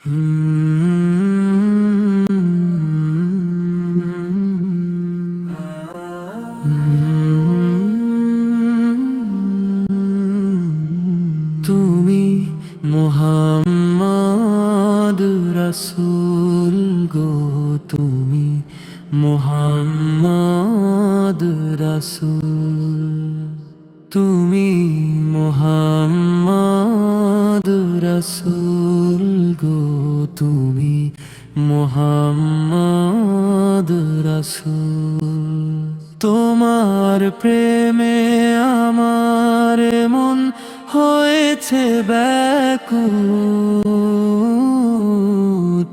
তুমি মুহাম্মদ রাসূল গো, তুমি মুহাম্মদ রাসূল, তুমি মুহাম্মদ রাসূল গো, তুমি মুহাম্মদ রাসূল। তোমার প্রেমে আমার মন হয়েছে ব্যাকুল,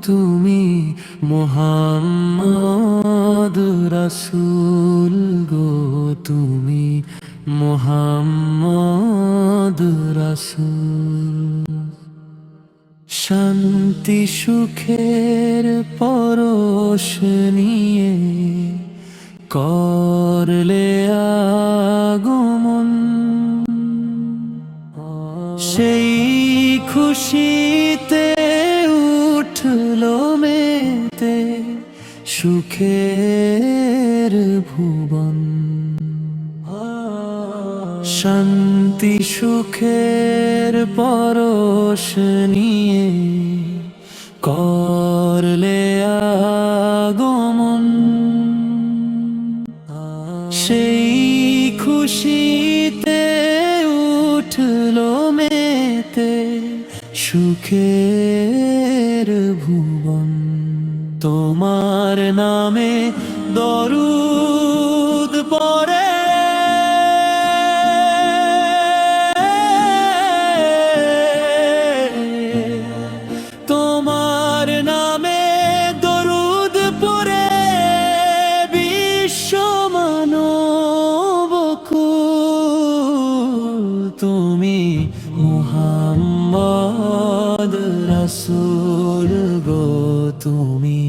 তুমি মুহাম্মদ রাসূল গো, তুমি মুহাম্মদ রাসূল। শান্তি সুখের পরশ নিয়ে করলে আগমন, সেই খুশিতে উঠলো মেতে সুখের ভুবন। শান্তি সুখের পরশ নিয়ে করলে আগমন, সেই খুশিতে উঠলো মেতে সুখের ভুবন। তোমার নামে দরুদ পড়ে তুমি মুহাম্মদ রাসূল গো, তুমি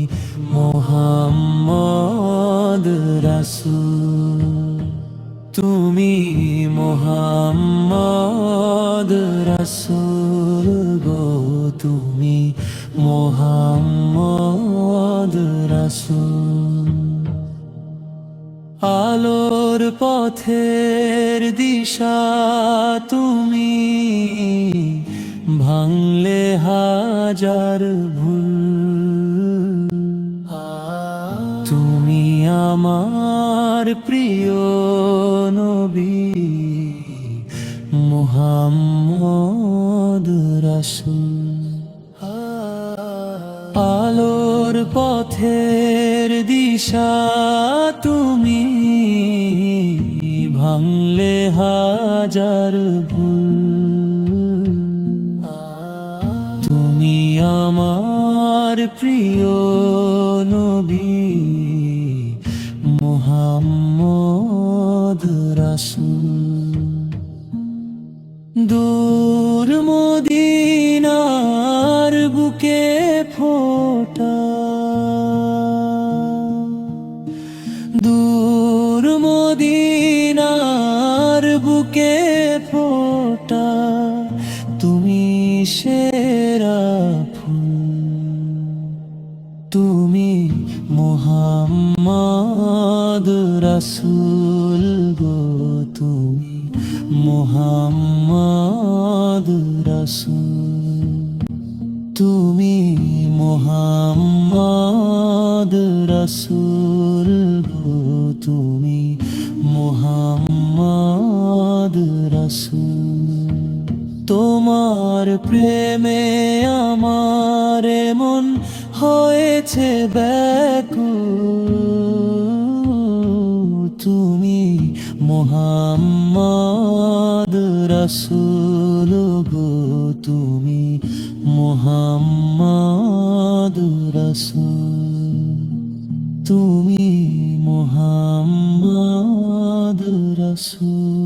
মুহাম্মদ রাসূল, তুমি মুহাম্মদ রাসূল গো, তুমি মুহাম্মদ রাসূল। আলোর পথের দিশা তুমি, ভাঙলে হাজার ভুল, তুমি আমার প্রিয় নবী মুহাম্মদ রাসূল। আলোর পথের দিশা তুমি, ভাঙলে হাজার ভুল, তুমি আমার প্রিয় নবী মুহাম্মদ রাসূল। দূর মদিনার বুকে ফোটা, দূর মদিনার বুকে ফোটা, তুমি সেরা ফুল, তুমি মুহাম্মদ রাসূল গো, তুমি মুহাম্মদ রাসূল, তুমি মুহাম্মদ রাসূল গো, তুমি মুহাম্মদ রাসূল। তোমার প্রেমে আমার মন হয়েছে ব্যাকুল, তুমি মুহাম্মদ রাসূল গো, তুমি মুহাম্মদ রাসূল, তুমি মুহাম্মদ রাসূল।